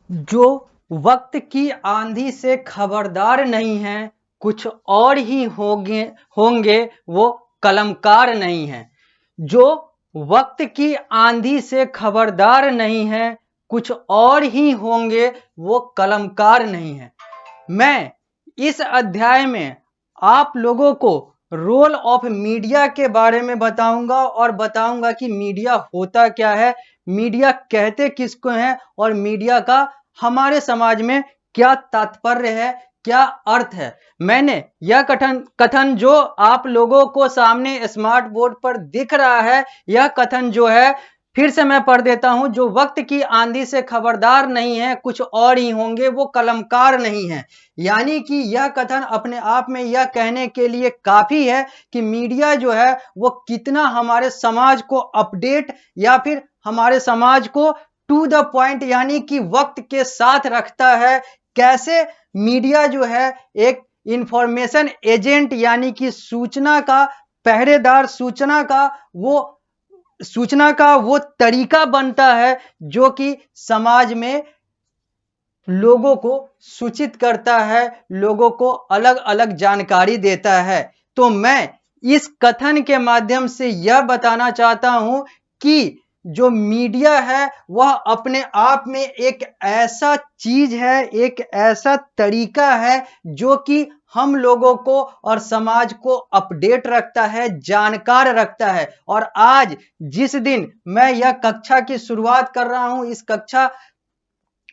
जो वक्त की आंधी से खबरदार नहीं है, कुछ और ही होंगे होंगे वो कलमकार नहीं है। जो वक्त की आंधी से खबरदार नहीं है, कुछ और ही होंगे वो कलमकार नहीं है। मैं इस अध्याय में आप लोगों को रोल ऑफ मीडिया के बारे में बताऊंगा और बताऊंगा कि मीडिया होता क्या है, मीडिया कहते किसको हैं और मीडिया का हमारे समाज में क्या तात्पर्य है, क्या अर्थ है। मैंने यह कथन जो आप लोगों को सामने स्मार्ट बोर्ड पर दिख रहा है, यह कथन जो है फिर से मैं पढ़ देता हूं। जो वक्त की आंधी से खबरदार नहीं है, कुछ और ही होंगे वो कलमकार नहीं है। यानी कि यह कथन अपने आप में यह कहने के लिए काफी है कि मीडिया जो है वो कितना हमारे समाज को अपडेट या फिर हमारे समाज को टू द पॉइंट यानी कि वक्त के साथ रखता है। कैसे मीडिया जो है एक इंफॉर्मेशन एजेंट यानी कि सूचना का पहरेदार, सूचना का वो तरीका बनता है जो कि समाज में लोगों को सूचित करता है, लोगों को अलग अलग जानकारी देता है। तो मैं इस कथन के माध्यम से यह बताना चाहता हूं कि जो मीडिया है वह अपने आप में एक ऐसा चीज है, एक ऐसा तरीका है जो कि हम लोगों को और समाज को अपडेट रखता है, जानकार रखता है। और आज जिस दिन मैं यह कक्षा की शुरुआत कर रहा हूं, इस कक्षा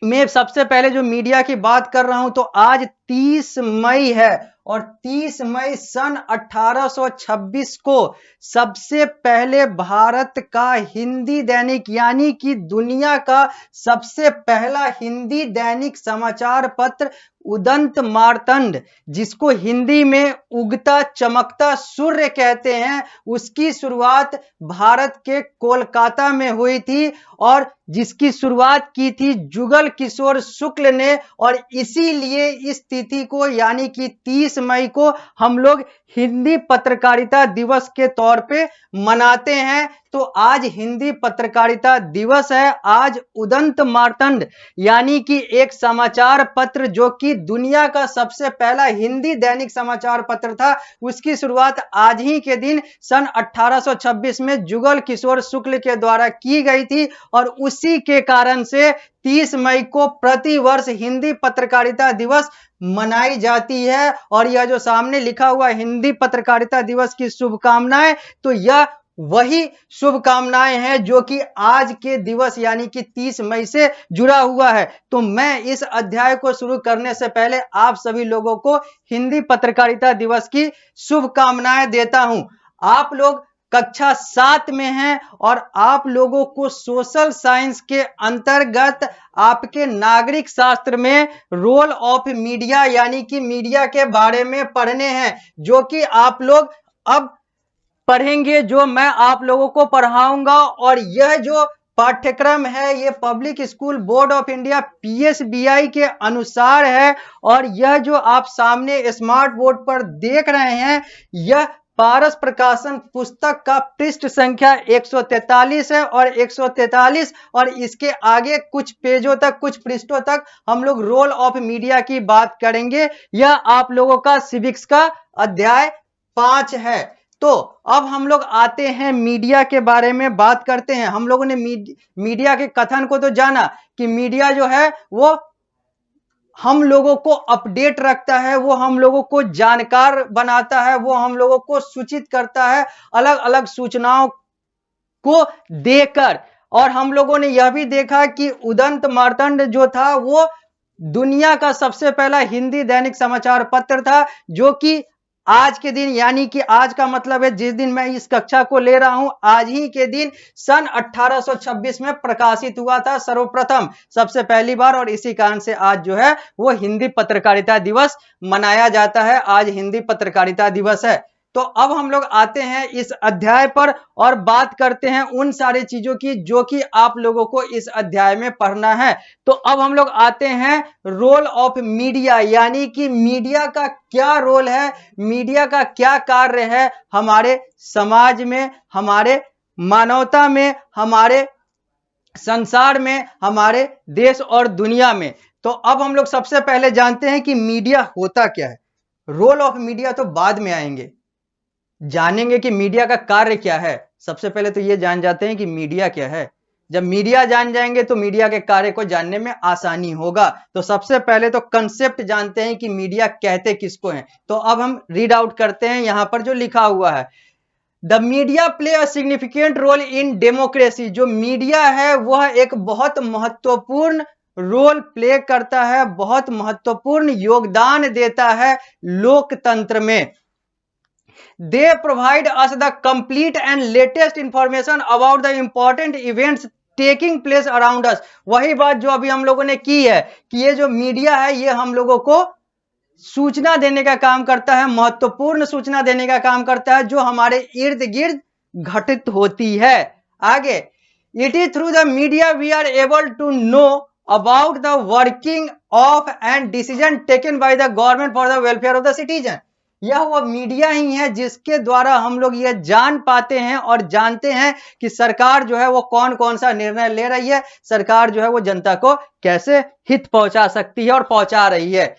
मैं सबसे पहले जो मीडिया की बात कर रहा हूं, तो आज 30 मई है और 30 मई सन 1826 को सबसे पहले भारत का हिंदी दैनिक यानी कि दुनिया का सबसे पहला हिंदी दैनिक समाचार पत्र उदंत मार्तंड, जिसको हिंदी में उगता चमकता सूर्य कहते हैं, उसकी शुरुआत भारत के कोलकाता में हुई थी और जिसकी शुरुआत की थी जुगल किशोर शुक्ल ने। और इसीलिए इस तिथि को यानी कि 30 मई को हम लोग हिंदी पत्रकारिता दिवस के तौर पे मनाते हैं। तो आज हिंदी पत्रकारिता दिवस है। आज उदंत मार्तंड यानी कि एक समाचार पत्र जो कि दुनिया का सबसे पहला हिंदी दैनिक समाचार पत्र था, उसकी शुरुआत आज ही के दिन सन 1826 में जुगल किशोर शुक्ल के द्वारा की गई थी। और उसी के कारण से 30 मई को प्रतिवर्ष हिंदी पत्रकारिता दिवस मनाई जाती है। और यह जो सामने लिखा हुआ हिंदी पत्रकारिता दिवस की शुभकामनाएं, तो यह वही शुभकामनाएं हैं जो कि आज के दिवस यानी कि 30 मई से जुड़ा हुआ है। तो मैं इस अध्याय को शुरू करने से पहले आप सभी लोगों को हिंदी पत्रकारिता दिवस की शुभकामनाएं देता हूं। आप लोग कक्षा 7 में हैं और आप लोगों को सोशल साइंस के अंतर्गत आपके नागरिक शास्त्र में रोल ऑफ मीडिया यानी कि मीडिया के बारे में पढ़ने हैं, जो कि आप लोग अब पढ़ेंगे, जो मैं आप लोगों को पढ़ाऊंगा। और यह जो पाठ्यक्रम है ये public school board of India PSBI के अनुसार है। और यह जो आप सामने स्मार्ट बोर्ड पर देख रहे हैं, यह पारस प्रकाशन पुस्तक का पृष्ठ संख्या 143 है और 143 और इसके आगे कुछ पेजों तक, कुछ पृष्ठों तक हम लोग रोल ऑफ मीडिया की बात करेंगे। यह आप लोगों का सिविक्स का अध्याय 5 है। तो अब हम लोग आते हैं मीडिया के बारे में बात करते हैं। हम लोगों ने मीडिया के कथन को तो जाना कि मीडिया जो है वो हम लोगों को अपडेट रखता है, वो हम लोगों को जानकार बनाता है, वो हम लोगों को सूचित करता है अलग अलग सूचनाओं को देकर। और हम लोगों ने यह भी देखा कि उदंत मार्तंड जो था वो दुनिया का सबसे पहला हिंदी दैनिक समाचार पत्र था, जो कि आज के दिन यानी कि आज का मतलब है जिस दिन मैं इस कक्षा को ले रहा हूं, आज ही के दिन सन 1826 में प्रकाशित हुआ था सर्वप्रथम, सबसे पहली बार। और इसी कारण से आज जो है वो हिंदी पत्रकारिता दिवस मनाया जाता है। आज हिंदी पत्रकारिता दिवस है। तो अब हम लोग आते हैं इस अध्याय पर और बात करते हैं उन सारी चीजों की जो कि आप लोगों को इस अध्याय में पढ़ना है। तो अब हम लोग आते हैं रोल ऑफ मीडिया यानी कि मीडिया का क्या रोल है, मीडिया का क्या कार्य है हमारे समाज में, हमारे मानवता में, हमारे संसार में, हमारे देश और दुनिया में। तो अब हम लोग सबसे पहले जानते हैं कि मीडिया होता क्या है। रोल ऑफ मीडिया तो बाद में आएंगे, जानेंगे कि मीडिया का कार्य क्या है। सबसे पहले तो ये जान जाते हैं कि मीडिया क्या है। जब मीडिया जान जाएंगे तो मीडिया के कार्य को जानने में आसानी होगा। तो सबसे पहले तो कंसेप्ट जानते हैं कि मीडिया कहते किसको हैं। तो अब हम रीड आउट करते हैं यहां पर जो लिखा हुआ है। The media play a significant role in democracy. जो मीडिया है वह एक बहुत महत्वपूर्ण रोल प्ले करता है, बहुत महत्वपूर्ण योगदान देता है लोकतंत्र में। They provide us the complete and latest information about the important events taking place around us। वही बात जो अभी हम लोगों ने की है कि ये जो मीडिया है ये हम लोगों को सूचना देने का काम करता है, महत्वपूर्ण सूचना देने का काम करता है जो हमारे इर्द गिर्द घटित होती है। आगे, it is through the media we are able to know about the working of and decision taken by the government for the welfare of the citizen. यह वो मीडिया ही है जिसके द्वारा हम लोग यह जान पाते हैं और जानते हैं कि सरकार जो है वो कौन कौन सा निर्णय ले रही है, सरकार जो है वो जनता को कैसे हित पहुंचा सकती है और पहुंचा रही है।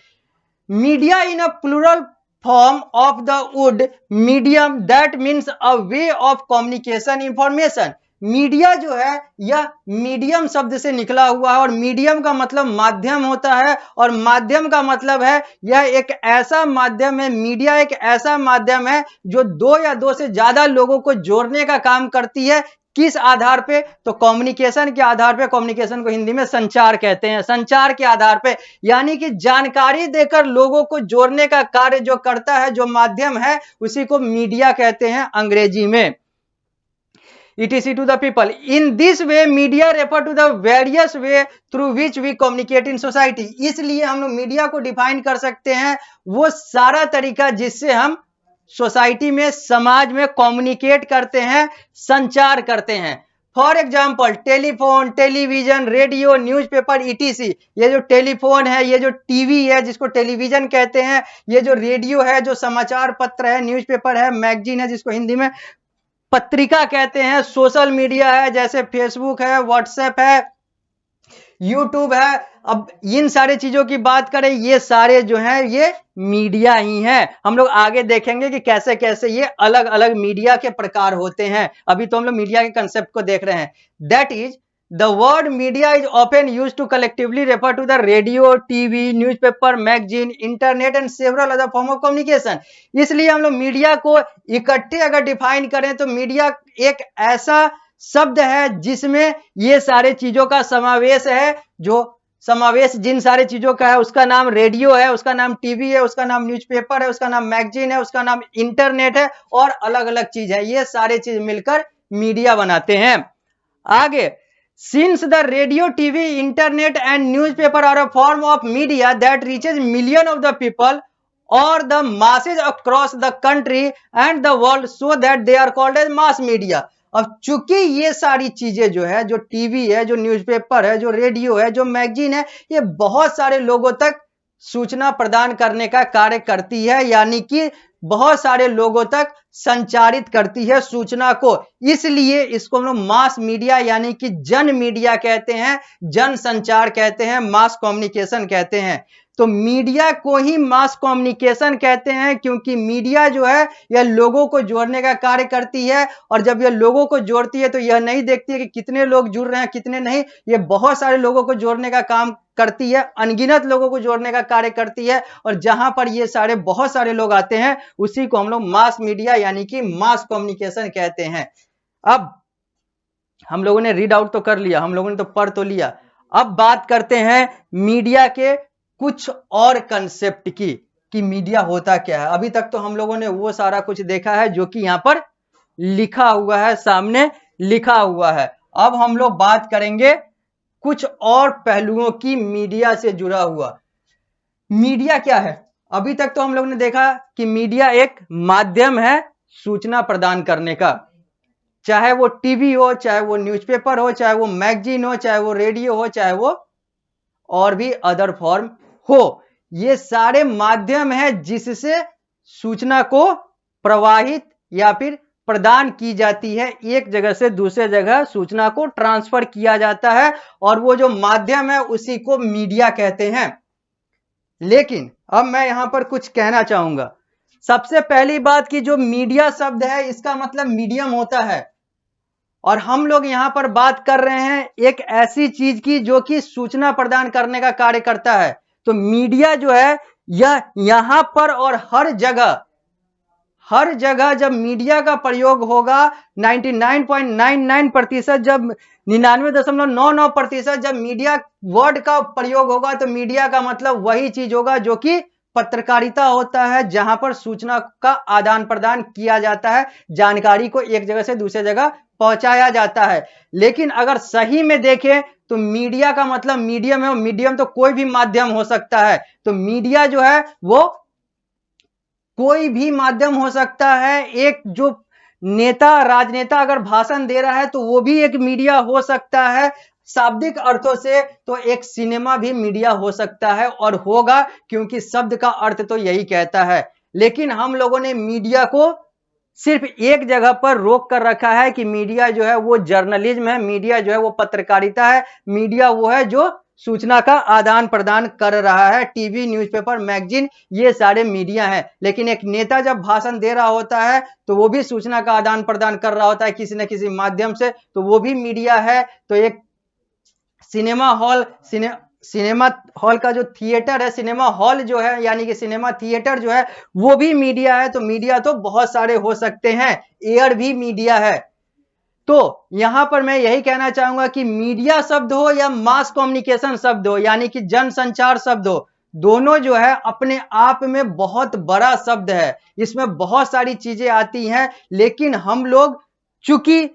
Media in a plural form of the word medium, that means a way of communication information. Media जो है यह मीडियम शब्द से निकला हुआ है और मीडियम का मतलब माध्यम होता है और माध्यम का मतलब है यह एक ऐसा माध्यम है, मीडिया एक ऐसा माध्यम है जो दो या दो से ज्यादा लोगों को जोड़ने का काम करती है। किस आधार पे? तो कम्युनिकेशन के आधार पे। कम्युनिकेशन को हिंदी में संचार कहते हैं। संचार के आधार पे यानी कि जानकारी देकर लोगों को जोड़ने का कार्य जो करता है, जो माध्यम है, उसी को मीडिया कहते हैं अंग्रेजी में। etc to the people. In this way media refer to the various way through which we communicate in society। इसलिए हम लोग मीडिया को डिफाइन कर सकते हैं वो सारा तरीका जिससे हम सोसाइटी में, समाज में कम्युनिकेट करते हैं, संचार करते हैं। For example, telephone, television, radio, newspaper, etc। ये जो टेलीफोन है, ये जो टीवी है जिसको टेलीविजन कहते हैं, ये जो रेडियो है जो समाचार पत्र है, न्यूज़पेपर है, मैगजीन है जिसको हिंदी में पत्रिका कहते हैं, सोशल मीडिया है जैसे फेसबुक है, व्हाट्सएप है, यूट्यूब है। अब इन सारे चीजों की बात करें, ये सारे जो हैं ये मीडिया ही हैं। हम लोग आगे देखेंगे कि कैसे कैसे ये अलग अलग मीडिया के प्रकार होते हैं। अभी तो हम लोग मीडिया के कंसेप्ट को देख रहे हैं। That is the word media is often used to collectively refer to the radio, TV, newspaper, magazine, internet and several other form of communication। इसलिए हम लोग मीडिया को इकट्ठे अगर डिफाइन करें तो मीडिया एक ऐसा शब्द है जिसमें ये सारे चीजों का समावेश है। जो समावेश जिन सारे चीजों का है उसका नाम रेडियो है, उसका नाम टीवी है, उसका नाम न्यूज़पेपर है, उसका नाम मैगजीन है, उसका नाम इंटरनेट है और अलग अलग चीज है। ये सारे चीज मिलकर मीडिया बनाते हैं। आगे, since the radio, TV, internet and newspaper are a form of media that reaches millions of the people or the masses across the country and the world, so that they are called as mass media। अब चूंकि ये सारी चीजें जो है, जो TV है, जो न्यूज़पेपर है, जो रेडियो है, जो मैगजीन है, ये बहुत सारे लोगों तक सूचना प्रदान करने का कार्य करती है, यानी कि बहुत सारे लोगों तक संचारित करती है सूचना को। इसलिए इसको हम लोग मास मीडिया यानी कि जन मीडिया कहते हैं, जन संचार कहते हैं, मास कम्युनिकेशन कहते हैं। तो मीडिया को ही मास कम्युनिकेशन कहते हैं क्योंकि मीडिया जो है यह लोगों को जोड़ने का कार्य करती है और जब यह लोगों को जोड़ती है तो यह नहीं देखती है कि कितने लोग जुड़ रहे हैं कितने नहीं, ये बहुत सारे लोगों को जोड़ने का काम करती है, अनगिनत लोगों को जोड़ने का कार्य करती है और जहां पर ये सारे बहुत सारे लोग आते हैं उसी को हम लोग मास मीडिया यानी कि मास कम्युनिकेशन कहते हैं। अब हम लोगों ने रीड आउट तो कर लिया, हम लोगों ने तो पढ़ तो लिया। अब बात करते हैं मीडिया के कुछ और कंसेप्ट की कि मीडिया होता क्या है। अभी तक तो हम लोगों ने वो सारा कुछ देखा है जो कि यहां पर लिखा हुआ है, सामने लिखा हुआ है। अब हम लोग बात करेंगे कुछ और पहलुओं की मीडिया से जुड़ा हुआ। मीडिया क्या है? अभी तक तो हम लोग ने देखा कि मीडिया एक माध्यम है सूचना प्रदान करने का, चाहे वो टीवी हो, चाहे वो न्यूज़पेपर हो, चाहे वो मैगजीन हो, चाहे वो रेडियो हो, चाहे वो और भी अदर फॉर्म हो। ये सारे माध्यम हैं जिससे सूचना को प्रवाहित या फिर प्रदान की जाती है, एक जगह से दूसरे जगह सूचना को ट्रांसफर किया जाता है और वो जो माध्यम है उसी को मीडिया कहते हैं। लेकिन अब मैं यहां पर कुछ कहना चाहूंगा। सबसे पहली बात कि जो मीडिया शब्द है इसका मतलब मीडियम होता है, और हम लोग यहां पर बात कर रहे हैं एक ऐसी चीज की जो कि सूचना प्रदान करने का कार्य करता है। तो मीडिया जो है यह यहां पर और हर जगह जब मीडिया का प्रयोग होगा 99.99% जब 99.99% जब मीडिया वर्ड का प्रयोग होगा तो मीडिया का मतलब वही चीज होगा जो कि पत्रकारिता होता है, जहां पर सूचना का आदान प्रदान किया जाता है, जानकारी को एक जगह से दूसरे जगह पहुंचाया जाता है। लेकिन अगर सही में देखें तो मीडिया का मतलब मीडियम है, और मीडियम तो कोई भी माध्यम हो सकता है। तो मीडिया जो है वो कोई भी माध्यम हो सकता है। एक जो नेता राजनेता अगर भाषण दे रहा है तो वो भी एक मीडिया हो सकता है। शाब्दिक अर्थों से तो एक सिनेमा भी मीडिया हो सकता है और होगा, क्योंकि शब्द का अर्थ तो यही कहता है। लेकिन हम लोगों ने मीडिया को सिर्फ एक जगह पर रोक कर रखा है कि मीडिया जो है वो जर्नलिज्म है, मीडिया जो है वो पत्रकारिता है, मीडिया वो है जो सूचना का आदान प्रदान कर रहा है। टीवी, न्यूज़पेपर, मैगजीन, ये सारे मीडिया हैं। लेकिन एक नेता जब भाषण दे रहा होता है तो वो भी सूचना का आदान प्रदान कर रहा होता है किसी न किसी माध्यम से, तो वो भी मीडिया है। तो एक सिनेमा हॉल का जो थिएटर है, सिनेमा हॉल जो है यानी कि सिनेमा थिएटर जो है वो भी मीडिया है। तो मीडिया तो बहुत सारे हो सकते हैं, एयर भी मीडिया है। तो यहां पर मैं यही कहना चाहूंगा कि मीडिया शब्द हो या मास कम्युनिकेशन शब्द हो यानी कि जनसंचार शब्द हो, दोनों जो है अपने आप में बहुत बड़ा शब्द है, इसमें बहुत सारी चीजें आती हैं। लेकिन हम लोग चूंकि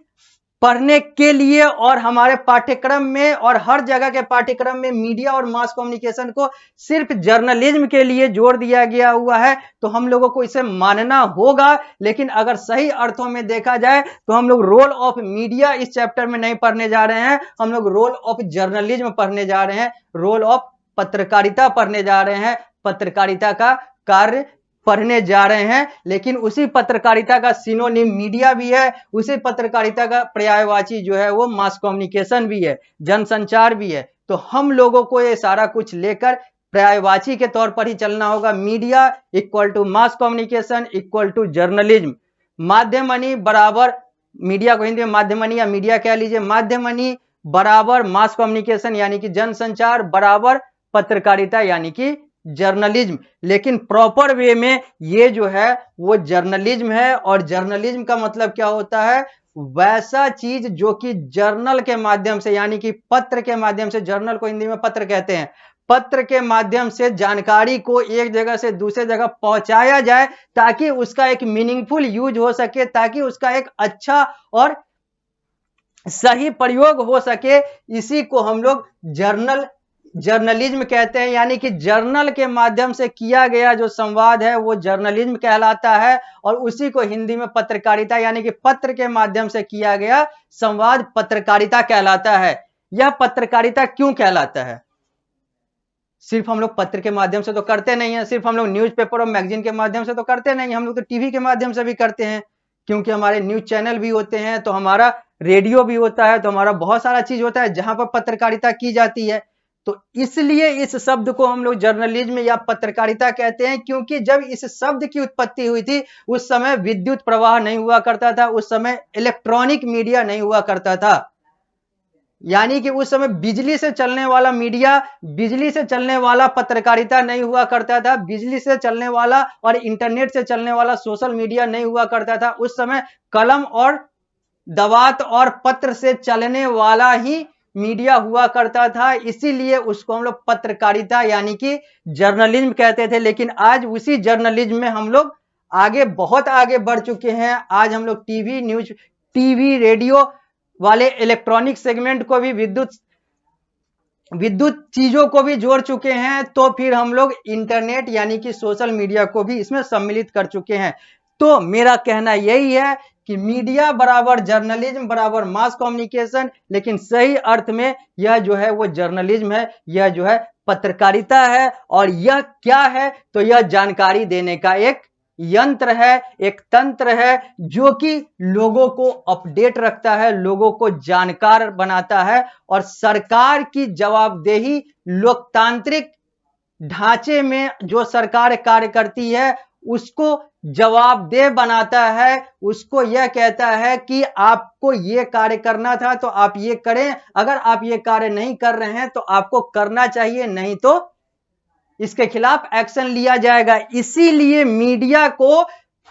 पढ़ने के लिए और हमारे पाठ्यक्रम में और हर जगह के पाठ्यक्रम में मीडिया और मास कम्युनिकेशन को सिर्फ जर्नलिज्म के लिए जोड़ दिया गया हुआ है, तो हम लोगों को इसे मानना होगा। लेकिन अगर सही अर्थों में देखा जाए तो हम लोग रोल ऑफ मीडिया इस चैप्टर में नहीं पढ़ने जा रहे हैं, हम लोग रोल ऑफ जर्नलिज्म पढ़ने जा रहे हैं, रोल ऑफ पत्रकारिता पढ़ने जा रहे हैं, पत्रकारिता का कार्य पढ़ने जा रहे हैं। लेकिन उसी पत्रकारिता का सिनोनिम मीडिया भी है, उसी पत्रकारिता का पर्यायवाची जो है वो मास कम्युनिकेशन भी है, जनसंचार भी है। तो हम लोगों को ये सारा कुछ लेकर पर्यायवाची के तौर पर ही चलना होगा। Media equal to mass communication equal to journalism. माध्यमनी बराबर, मीडिया को हिंदी में माध्यमनी या मीडिया कह लीजिए, माध्यमनी बराबर मास कम्युनिकेशन यानी कि जनसंचार बराबर पत्रकारिता यानी कि जर्नलिज्म। लेकिन प्रॉपर वे में ये जो है वो जर्नलिज्म है। और जर्नलिज्म का मतलब क्या होता है? वैसा चीज जो कि जर्नल के माध्यम से यानी कि पत्र के माध्यम से, जर्नल को हिंदी में पत्र कहते हैं, पत्र के माध्यम से जानकारी को एक जगह से दूसरे जगह पहुंचाया जाए ताकि उसका एक मीनिंगफुल यूज हो सके, ताकि उसका एक अच्छा और सही प्रयोग हो सके। इसी को हम लोग जर्नलिज्म कहते हैं। यानी कि जर्नल के माध्यम से किया गया जो संवाद है वो जर्नलिज्म कहलाता है, और उसी को हिंदी में पत्रकारिता यानी कि पत्र के माध्यम से किया गया संवाद पत्रकारिता कहलाता है। यह पत्रकारिता क्यों कहलाता है? सिर्फ हम लोग पत्र के माध्यम से तो करते नहीं है, सिर्फ हम लोग न्यूज़पेपर और मैगजीन के माध्यम से तो करते नहीं, हम लोग तो टीवी के माध्यम से भी करते हैं, क्योंकि हमारे न्यूज चैनल भी होते हैं, तो हमारा रेडियो भी होता है, तो हमारा बहुत सारा चीज होता है जहां पर पत्रकारिता की जाती है। तो इसलिए इस शब्द को हम लोग जर्नलिज्म या पत्रकारिता कहते हैं, क्योंकि जब इस शब्द की उत्पत्ति हुई थी उस समय विद्युत प्रवाह नहीं हुआ करता था, उस समय इलेक्ट्रॉनिक मीडिया नहीं हुआ करता था। यानी कि उस समय बिजली से चलने वाला मीडिया, बिजली से चलने वाला पत्रकारिता नहीं हुआ करता था, बिजली से चलने वाला और इंटरनेट से चलने वाला सोशल मीडिया नहीं हुआ करता था। उस समय कलम और दवात और पत्र से चलने वाला ही मीडिया हुआ करता था, इसीलिए उसको हम लोग पत्रकारिता यानी कि जर्नलिज्म कहते थे। लेकिन आज उसी जर्नलिज्म में हम लोग आगे, बहुत आगे बढ़ चुके हैं। आज हम लोग टीवी रेडियो वाले इलेक्ट्रॉनिक सेगमेंट को भी, विद्युत चीजों को भी जोड़ चुके हैं। तो फिर हम लोग इंटरनेट यानी कि सोशल मीडिया को भी इसमें सम्मिलित कर चुके हैं। तो मेरा कहना यही है कि मीडिया बराबर जर्नलिज्म बराबर मास कम्युनिकेशन, लेकिन सही अर्थ में यह जो है वो जर्नलिज्म है, यह जो है पत्रकारिता है। और यह क्या है? तो यह जानकारी देने का एक यंत्र है, एक तंत्र है जो कि लोगों को अपडेट रखता है, लोगों को जानकार बनाता है और सरकार की जवाबदेही लोकतांत्रिक ढांचे में जो सरकार कार्य करती है उसको जवाबदेह बनाता है, उसको यह कहता है कि आपको यह कार्य करना था तो आप ये करें, अगर आप ये कार्य नहीं कर रहे हैं तो आपको करना चाहिए, नहीं तो इसके खिलाफ एक्शन लिया जाएगा। इसीलिए मीडिया को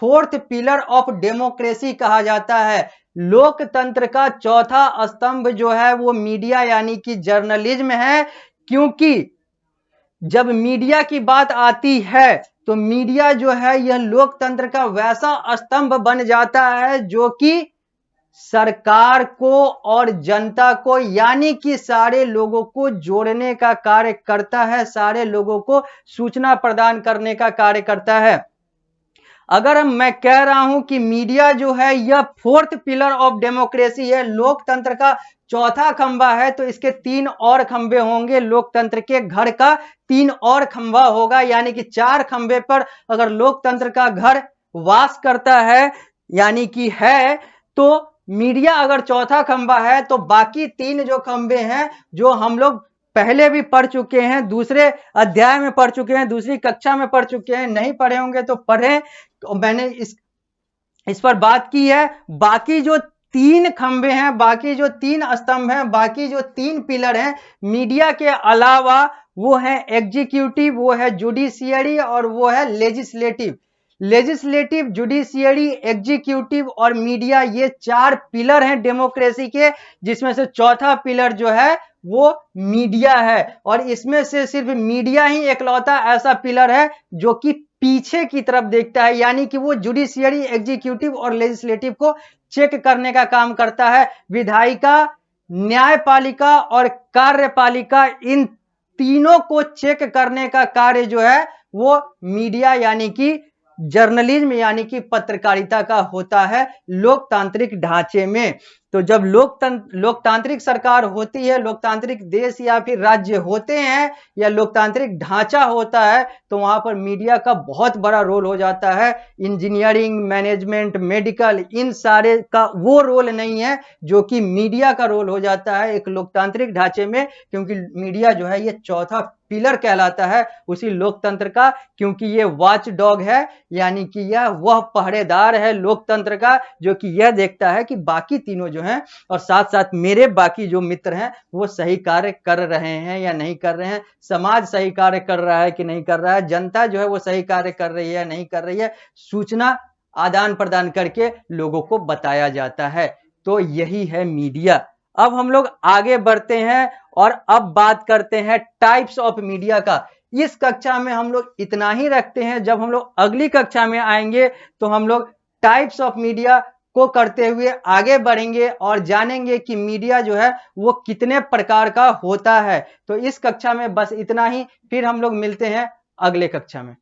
फोर्थ पिलर ऑफ डेमोक्रेसी कहा जाता है। लोकतंत्र का चौथा स्तंभ जो है वो मीडिया यानी कि जर्नलिज्म है, क्योंकि जब मीडिया की बात आती है तो मीडिया जो है यह लोकतंत्र का वैसा स्तंभ बन जाता है जो कि सरकार को और जनता को यानी कि सारे लोगों को जोड़ने का कार्य करता है, सारे लोगों को सूचना प्रदान करने का कार्य करता है। अगर मैं कह रहा हूं कि मीडिया जो है यह फोर्थ पिलर ऑफ डेमोक्रेसी है, लोकतंत्र का चौथा खंभा है, तो इसके 3 और खंभे होंगे। लोकतंत्र के घर का 3 और खंभा होगा, यानी कि 4 खंभे पर अगर लोकतंत्र का घर वास करता है यानी कि है, तो मीडिया अगर चौथा खंभा है तो बाकी 3 जो खंभे हैं जो हम लोग पहले भी पढ़ चुके हैं, दूसरे अध्याय में पढ़ चुके हैं, दूसरी कक्षा में पढ़ चुके हैं, नहीं पढ़े होंगे तो पढ़ें, तो मैंने इस पर बात की है। बाकी जो 3 खंभे हैं, बाकी जो 3 स्तंभ हैं, बाकी जो 3 पिलर हैं मीडिया के अलावा, वो है एग्जीक्यूटिव, वो है जुडिशियरी और वो है लेजिस्लेटिव। लेजिस्लेटिव, जुडिशियरी, एग्जीक्यूटिव और मीडिया, ये 4 पिलर हैं डेमोक्रेसी के, जिसमें से चौथा पिलर जो है वो मीडिया है। और इसमें से सिर्फ मीडिया ही एकलौता ऐसा पिलर है जो कि पीछे की तरफ देखता है, यानी कि वो जुडिशियरी, एग्जीक्यूटिव और लेजिस्लेटिव को चेक करने का काम करता है। विधायिका, न्यायपालिका और कार्यपालिका, इन तीनों को चेक करने का कार्य जो है वो मीडिया यानी कि जर्नलिज्म यानी कि पत्रकारिता का होता है लोकतांत्रिक ढांचे में। तो जब लोकतांत्रिक सरकार होती है, लोकतांत्रिक देश या फिर राज्य होते हैं या लोकतांत्रिक ढांचा होता है, तो वहां पर मीडिया का बहुत बड़ा रोल हो जाता है। इंजीनियरिंग, मैनेजमेंट, मेडिकल, इन सारे का वो रोल नहीं है जो कि मीडिया का रोल हो जाता है एक लोकतांत्रिक ढांचे में, क्योंकि मीडिया जो है ये चौथा पिलर कहलाता है उसी लोकतंत्र का, क्योंकि ये वॉच डॉग है, यानी कि यह वह पहरेदार है लोकतंत्र का जो कि यह देखता है कि बाकी तीनों जो हैं और साथ साथ मेरे बाकी जो मित्र हैं वो सही कार्य कर रहे हैं या नहीं कर रहे हैं, समाज सही कार्य कर रहा है कि नहीं कर रहा है, जनता जो है वो सही कार्य कर रही है या नहीं कर रही है, सूचना आदान प्रदान करके लोगों को बताया जाता है। तो यही है मीडिया। अब हम लोग आगे बढ़ते हैं और अब बात करते हैं टाइप्स ऑफ मीडिया का। इस कक्षा में हम लोग इतना ही रखते हैं, जब हम लोग अगली कक्षा में आएंगे तो हम लोग टाइप्स ऑफ मीडिया को करते हुए आगे बढ़ेंगे और जानेंगे कि मीडिया जो है वो कितने प्रकार का होता है। तो इस कक्षा में बस इतना ही, फिर हम लोग मिलते हैं अगले कक्षा में।